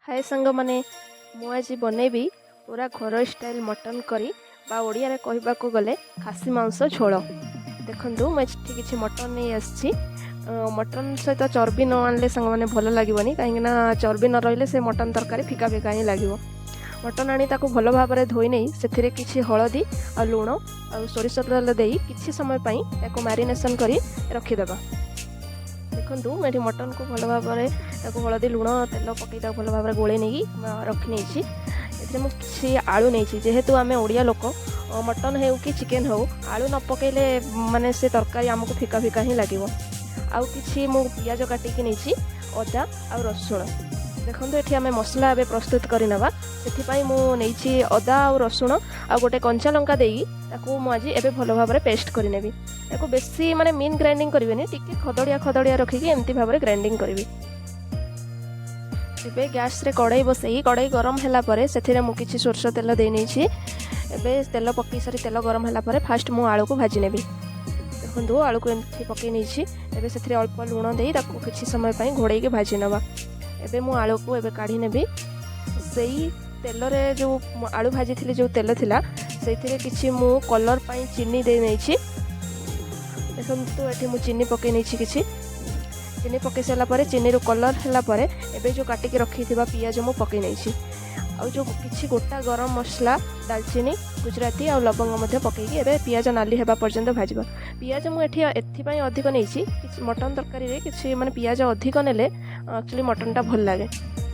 हाय सांग माने मु आज बनैबी पूरा घर स्टाइल मटन करी बा ओडिया रे कहबाको गले खासी मांस झोल। देखंतु मैं किसी मटन नहीं आसी मटन सहित चर्बी न आनले सांग माने भल लागबनी कहीं चर्बी न रहिले से मटन तरकारी फिका फिका ही लागिवो। मटन आनी ताको भल भाव में धोई नहीं से किसी हलदी आ लुण आ सोरिष तेल दे किसी समय पई ताको मैरिनेशन करी रखीदेबा। देखो मैं मटन को भल भाव में हलदी लुण तेल पकई भल भाव में गोले नहीं रखी नहीं किसी आलू नहीं जेहेतु आम ओडिया लोक मटन हो कि चिकेन हो आलू न पकईले माने से तरकारी आमको फिका फिका ही लगे। आउ कि पियाज काटिकी नहीं अदा आ रसुण। देखो ये आम मसला ए प्रस्तुत करनेबा से मुझे अदा आ रसुण आ गोटे कंचा लंका देगी आज एवं भल भाव में पेस्ट करनेबी। या बेसी माने मीन ग्राइंडिंग करेंगे टिके खदड़िया खदड़िया रखिकी एमती भाव में ग्राइंडिंग करी। एबे गैस रे कड़ाई बसई कड़ाई गरम हैला परे सेथिरे मु किछि सोरष तेल दे नहीं एबे तेल पकई सारी तेल गरम हैला परे फास्ट मु आलू को भाजी नेबी। देखंतु आलू को एमती पकई नहीं एबे सेथिरे अल्प लुण देई ताको किछि समय पई घोड़ई के भाजी नबा। एबे मु आलू को एबे काढी नेबी सेई तेल रे जो आलू भाजी थिले जो तेल थिला सेथिरे किछि मु कलर पई चीनी दे नहीं। देखंतु एठी मु चीनी पकई नहीं किछि चीनी पकई सारा पर चीनी रो कलर हैला पर एबे जो काटिकी रखी पियाज मु पकई नहीं आउ जो किछि गोटा गरम मसला दालचीनी गुजराती आ लवंग मध्य पकईकी एबे पियाज नाली हेबा पर्यंत भाजबा। पियाज मु एठी एथिपाई अधिक नहीं मटन तरकारी रे किछि माने पियाज अधिक नेले एक्चुअली मटन टा भल लागे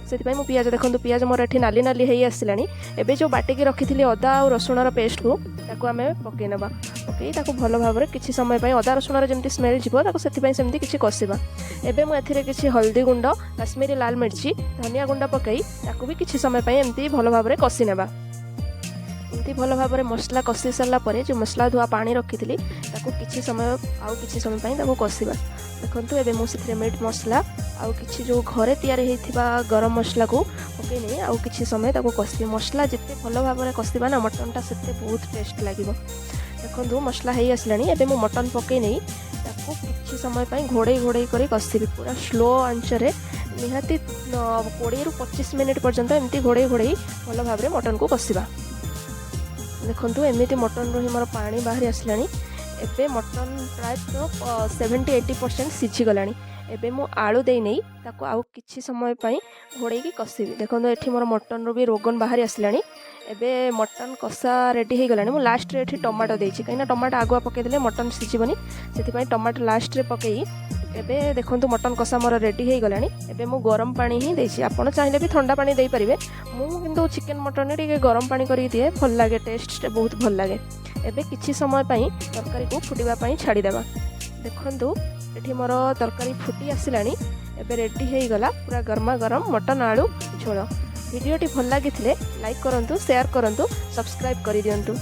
से पियाज देखो पियाज मोर एठी नाली नाली है आसलानी। एबे जो बाटिकी रखी अदा और रसुणर पेस्ट को ताको आम पकई नबा पकई ताको भल भाव में किछि समय पई अदा रसुणर जमती स्मेल जीवो ताको सेति सेमती किछि कसिबा। एबे मु एथिरे किछि हल्दी गुंड काश्मीरी लाल मिर्ची धनिया गुंड पकई ताको भी किछि समय पई एमती भल भाव में कसी नेबा। एमती भल भाव में मसला कसी सारा पर जो मसला धुआ पानी रखी किछि समय आउ किछि समय पई ताको कसिबा। देखंतु एबे मु सेथिरे मीट मसला आउ किछि जो घरे तैयारी हेथिबा गरम मसला को पकई नहीं आउ किछि समय ताको कसिबी। मसला जिते भल भाव में कसिबा ना मटनटा सेते बहुत टेस्ट लागिबो। देखंतु मसला हेई आसलानी एबे मु मटन पकई नहीं ताको किछि समय पई घोड़ई घोड़ई करी कसिबी पूरा स्लो आंच रे निहाती 20 ରୁ 25 मिनिट पर्यंत एमती घोड़ई घोड़ई भल भाव में मटन को कसिबा। देखंतु एमिति मटन रो मोर पानी बाहरी आसलानी एबे मटन प्राय 70-80% सिझी गलानी। एबे मु आलू दे नहीं ताको आउ किछि समय पई घोड़ई की कसिबी। देखंतु एठी मोर मटन रो भी रोगन बाहरी आसलानी। एबे मटन कषा रेडी हो गलानी। मु लास्ट रे एठी टमाटो देछि कहीं टमाटो आगुआ पकई देले मटन सिझिबनी सेति पई टमाटो लास्ट रे पकई। एबे देखंतु मटन कषा मोर रेडी हो गलानी। एबे मु गरम पानी ही देछि आपण चाहिले भी ठंडा पानी देई परिबे। मु किंतु चिकन मटन रे गरम पानी करी दिए भल लागे टेस्ट बहुत भल लागे। एबे किछि समय पई तरकारी को फुटिबा पई छाड़ी देबा। देखंतु एठी मोर तरकारी फुटी आसिलानी एबे रेडी हो गला पूरा गरमा गरम मटन आलू झोल। वीडियोटी भल लागिथिले लाइक करंतु शेयर करंतु सब्सक्राइब करि दियंतु।